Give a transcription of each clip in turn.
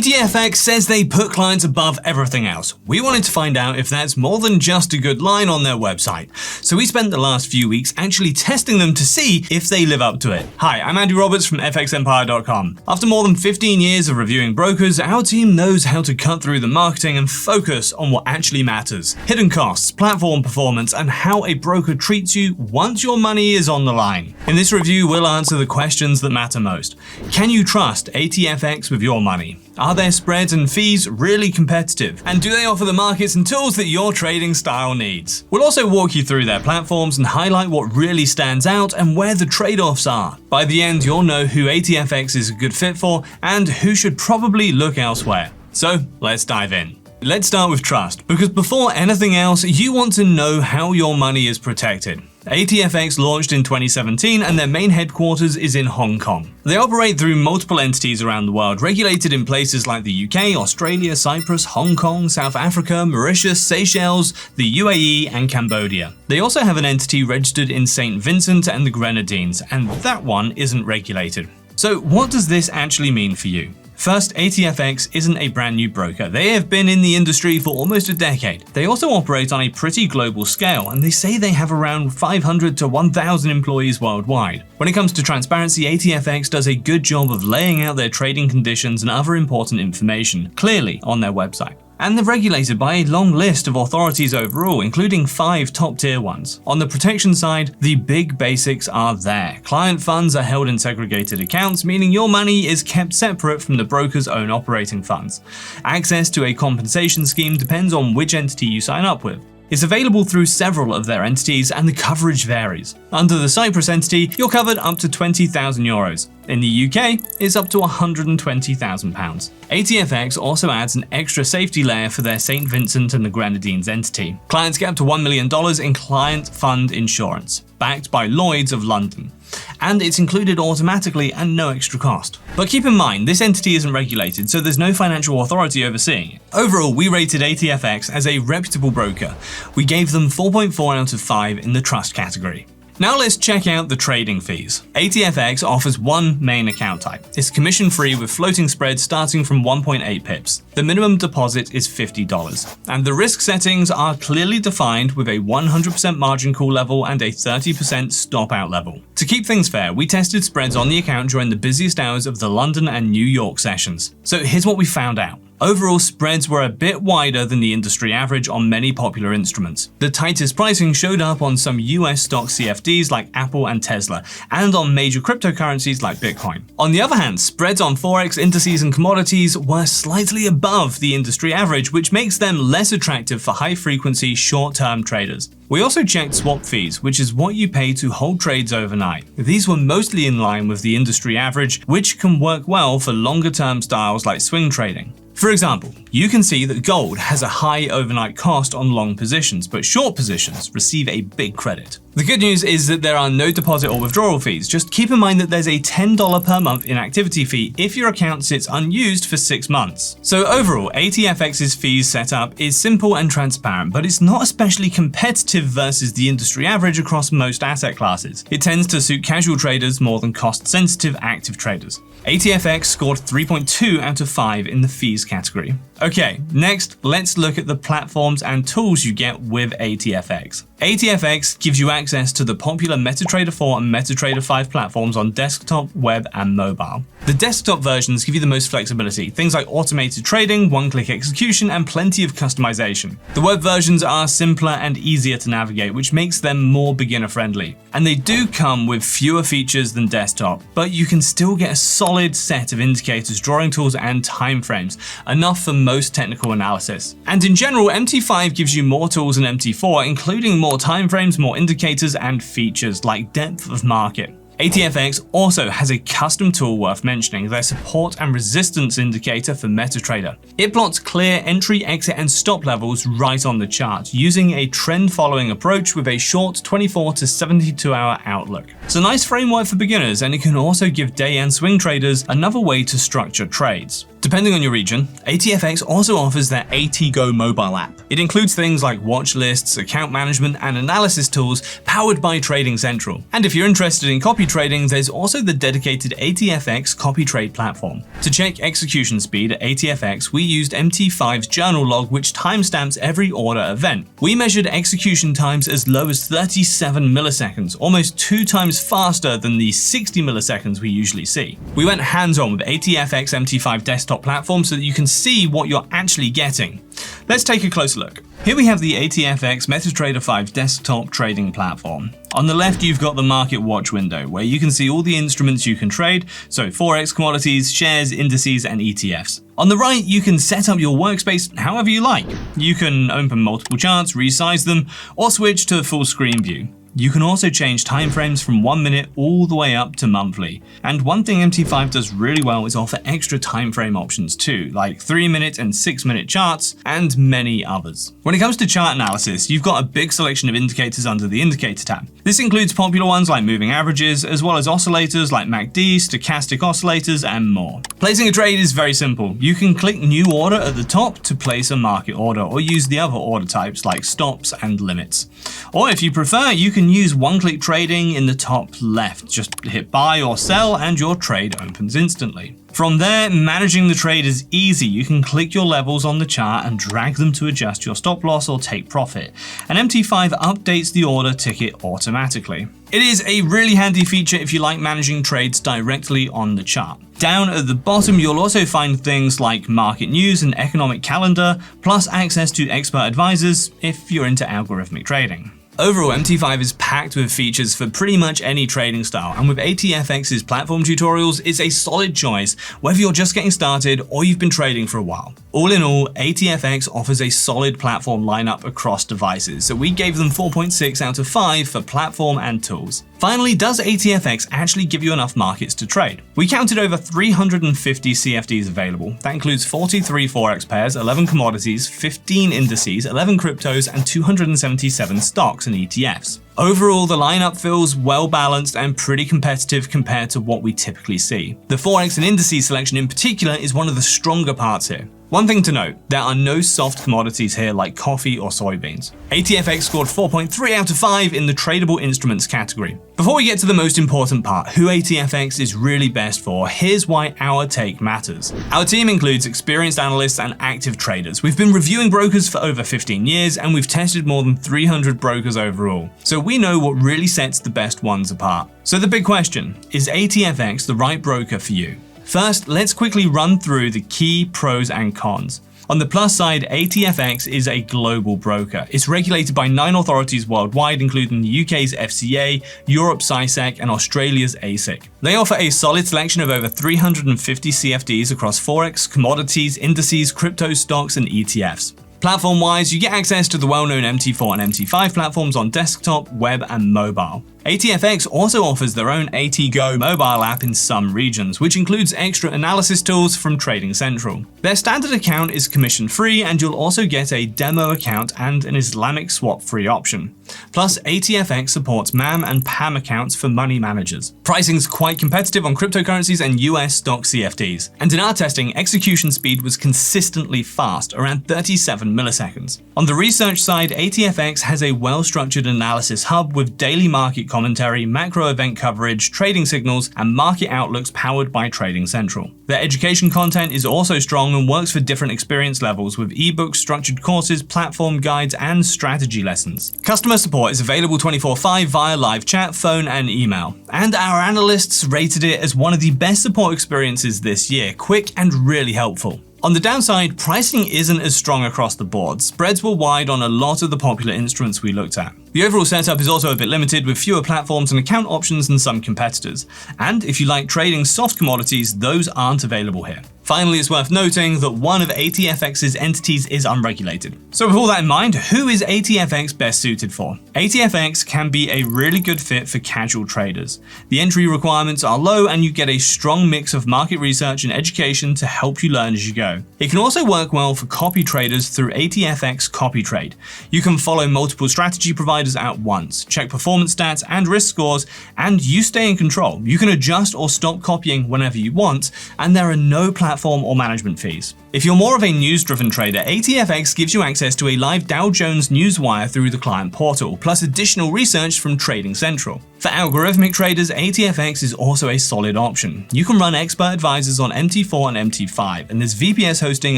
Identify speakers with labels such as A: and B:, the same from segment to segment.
A: ATFX says they put clients above everything else. We wanted to find out if that's more than just a good line on their website. So we spent the last few weeks actually testing them to see if they live up to it. Hi, I'm Andy Roberts from FXEmpire.com. After more than 15 years of reviewing brokers, our team knows how to cut through the marketing and focus on what actually matters. Hidden costs, platform performance, and how a broker treats you once your money is on the line. In this review, we'll answer the questions that matter most. Can you trust ATFX with your money? Are their spreads and fees really competitive? And do they offer the markets and tools that your trading style needs? We'll also walk you through their platforms and highlight what really stands out and where the trade-offs are. By the end, you'll know who ATFX is a good fit for and who should probably look elsewhere. So let's dive in. Let's start with trust, because before anything else, you want to know how your money is protected. ATFX launched in 2017 and their main headquarters is in Hong Kong. They operate through multiple entities around the world, regulated in places like the UK, Australia, Cyprus, Hong Kong, South Africa, Mauritius, Seychelles, the UAE, and Cambodia. They also have an entity registered in St. Vincent and the Grenadines, and that one isn't regulated. So what does this actually mean for you? First, ATFX isn't a brand new broker. They have been in the industry for almost a decade. They also operate on a pretty global scale, and they say they have around 500 to 1,000 employees worldwide. When it comes to transparency, ATFX does a good job of laying out their trading conditions and other important information clearly on their website. And they're regulated by a long list of authorities overall, including 5 top-tier ones. On the protection side, the big basics are there. Client funds are held in segregated accounts, meaning your money is kept separate from the broker's own operating funds. Access to a compensation scheme depends on which entity you sign up with. It's available through several of their entities and the coverage varies. Under the Cyprus entity, you're covered up to €20,000. In the UK, it's up to £120,000. ATFX also adds an extra safety layer for their St. Vincent and the Grenadines entity. Clients get up to $1 million in client fund insurance, backed by Lloyd's of London. And it's included automatically and no extra cost. But keep in mind, this entity isn't regulated, so there's no financial authority overseeing it. Overall, we rated ATFX as a reputable broker. We gave them 4.4 out of 5 in the trust category. Now let's check out the trading fees. ATFX offers one main account type. It's commission-free with floating spreads starting from 1.8 pips. The minimum deposit is $50, and the risk settings are clearly defined with a 100% margin call level and a 30% stop-out level. To keep things fair, we tested spreads on the account during the busiest hours of the London and New York sessions. So here's what we found out. Overall, spreads were a bit wider than the industry average on many popular instruments. The tightest pricing showed up on some US stock CFDs like Apple and Tesla, and on major cryptocurrencies like Bitcoin. On the other hand, spreads on Forex, indices, and commodities were slightly above the industry average, which makes them less attractive for high-frequency, short-term traders. We also checked swap fees, which is what you pay to hold trades overnight. These were mostly in line with the industry average, which can work well for longer-term styles like swing trading. For example, you can see that gold has a high overnight cost on long positions, but short positions receive a big credit. The good news is that there are no deposit or withdrawal fees. Just keep in mind that there's a $10 per month inactivity fee if your account sits unused for 6 months. So overall, ATFX's fees setup is simple and transparent, but it's not especially competitive versus the industry average across most asset classes. It tends to suit casual traders more than cost-sensitive active traders. ATFX scored 3.2 out of 5 in the fees category. Okay, next, let's look at the platforms and tools you get with ATFX. ATFX gives you access to the popular MetaTrader 4 and MetaTrader 5 platforms on desktop, web, and mobile. The desktop versions give you the most flexibility, things like automated trading, one-click execution, and plenty of customization. The web versions are simpler and easier to navigate, which makes them more beginner-friendly. And they do come with fewer features than desktop, but you can still get a solid set of indicators, drawing tools, and timeframes, enough for most technical analysis. And in general, MT5 gives you more tools than MT4, including more timeframes, more indicators, and features like depth of market. ATFX also has a custom tool worth mentioning, their support and resistance indicator for MetaTrader. It plots clear entry, exit, and stop levels right on the chart, using a trend-following approach with a short 24 to 72-hour outlook. It's a nice framework for beginners, and it can also give day and swing traders another way to structure trades. Depending on your region, ATFX also offers their ATGo mobile app. It includes things like watch lists, account management, and analysis tools powered by Trading Central. And if you're interested in copy trading, there's also the dedicated ATFX copy trade platform. To check execution speed at ATFX, we used MT5's journal log, which timestamps every order event. We measured execution times as low as 37 milliseconds, almost 2 times faster than the 60 milliseconds we usually see. We went hands-on with ATFX MT5 desktop platform so that you can see what you're actually getting. Let's take a closer look. Here we have the ATFX MetaTrader 5 desktop trading platform. On the left, you've got the market watch window, where you can see all the instruments you can trade, so Forex, commodities, shares, indices, and ETFs. On the right, you can set up your workspace however you like. You can open multiple charts, resize them, or switch to full screen view. You can also change timeframes from 1 minute all the way up to monthly. And one thing MT5 does really well is offer extra timeframe options too, like 3-minute and 6-minute charts, and many others. When it comes to chart analysis, you've got a big selection of indicators under the Indicator tab. This includes popular ones like moving averages, as well as oscillators like MACD, stochastic oscillators, and more. Placing a trade is very simple. You can click New Order at the top to place a market order, or use the other order types like stops and limits. Or if you prefer, you can use one-click trading in the top left. Just hit buy or sell and your trade opens instantly. From there, managing the trade is easy. You can click your levels on the chart and drag them to adjust your stop loss or take profit. And MT5 updates the order ticket automatically. It is a really handy feature if you like managing trades directly on the chart. Down at the bottom, you'll also find things like market news and economic calendar, plus access to expert advisors if you're into algorithmic trading. Overall, MT5 is packed with features for pretty much any trading style, and with ATFX's platform tutorials, it's a solid choice whether you're just getting started or you've been trading for a while. All in all, ATFX offers a solid platform lineup across devices, so we gave them 4.6 out of 5 for platform and tools. Finally, does ATFX actually give you enough markets to trade? We counted over 350 CFDs available. That includes 43 Forex pairs, 11 commodities, 15 indices, 11 cryptos, and 277 stocks and ETFs. Overall, the lineup feels well balanced and pretty competitive compared to what we typically see. The Forex and indices selection in particular is one of the stronger parts here. One thing to note, there are no soft commodities here like coffee or soybeans. ATFX scored 4.3 out of 5 in the tradable instruments category. Before we get to the most important part, who ATFX is really best for, here's why our take matters. Our team includes experienced analysts and active traders. We've been reviewing brokers for over 15 years and we've tested more than 300 brokers overall. So we know what really sets the best ones apart. So the big question, is ATFX the right broker for you? First, let's quickly run through the key pros and cons. On the plus side, ATFX is a global broker. It's regulated by 9 authorities worldwide, including the UK's FCA, Europe's CISEC, and Australia's ASIC. They offer a solid selection of over 350 CFDs across Forex, commodities, indices, crypto stocks, and ETFs. Platform-wise, you get access to the well-known MT4 and MT5 platforms on desktop, web, and mobile. ATFX also offers their own ATGo mobile app in some regions, which includes extra analysis tools from Trading Central. Their standard account is commission-free, and you'll also get a demo account and an Islamic swap-free option. Plus, ATFX supports MAM and PAM accounts for money managers. Pricing's quite competitive on cryptocurrencies and US stock CFDs. And in our testing, execution speed was consistently fast, around 37 milliseconds. On the research side, ATFX has a well-structured analysis hub with daily market commentary, macro event coverage, trading signals, and market outlooks powered by Trading Central. Their education content is also strong and works for different experience levels with ebooks, structured courses, platform guides, and strategy lessons. Customer support is available 24/5 via live chat, phone, and email. And our analysts rated it as one of the best support experiences this year, quick and really helpful. On the downside, pricing isn't as strong across the board. Spreads were wide on a lot of the popular instruments we looked at. The overall setup is also a bit limited with fewer platforms and account options than some competitors. And if you like trading soft commodities, those aren't available here. Finally, it's worth noting that one of ATFX's entities is unregulated. So with all that in mind, who is ATFX best suited for? ATFX can be a really good fit for casual traders. The entry requirements are low and you get a strong mix of market research and education to help you learn as you go. It can also work well for copy traders through ATFX Copy Trade. You can follow multiple strategy providers at once, check performance stats and risk scores, and you stay in control. You can adjust or stop copying whenever you want, and there are no platforms platform or management fees. If you're more of a news-driven trader, ATFX gives you access to a live Dow Jones newswire through the client portal, plus additional research from Trading Central. For algorithmic traders, ATFX is also a solid option. You can run expert advisors on MT4 and MT5, and there's VPS hosting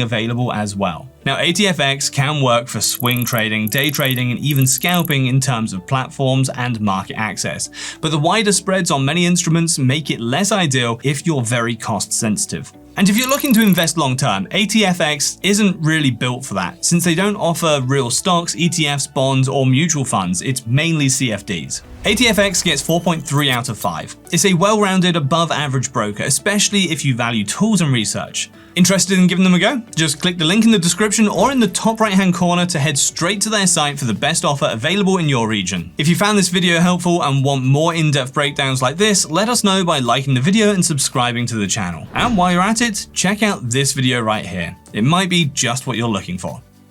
A: available as well. Now, ATFX can work for swing trading, day trading, and even scalping in terms of platforms and market access, but the wider spreads on many instruments make it less ideal if you're very cost sensitive. And if you're looking to invest long term, ATFX isn't really built for that, since they don't offer real stocks, ETFs, bonds, or mutual funds. It's mainly CFDs. ATFX gets 4.3 out of 5. It's a well-rounded, above-average broker, especially if you value tools and research. Interested in giving them a go? Just click the link in the description or in the top right-hand corner to head straight to their site for the best offer available in your region. If you found this video helpful and want more in-depth breakdowns like this, let us know by liking the video and subscribing to the channel. And while you're at it, check out this video right here. It might be just what you're looking for.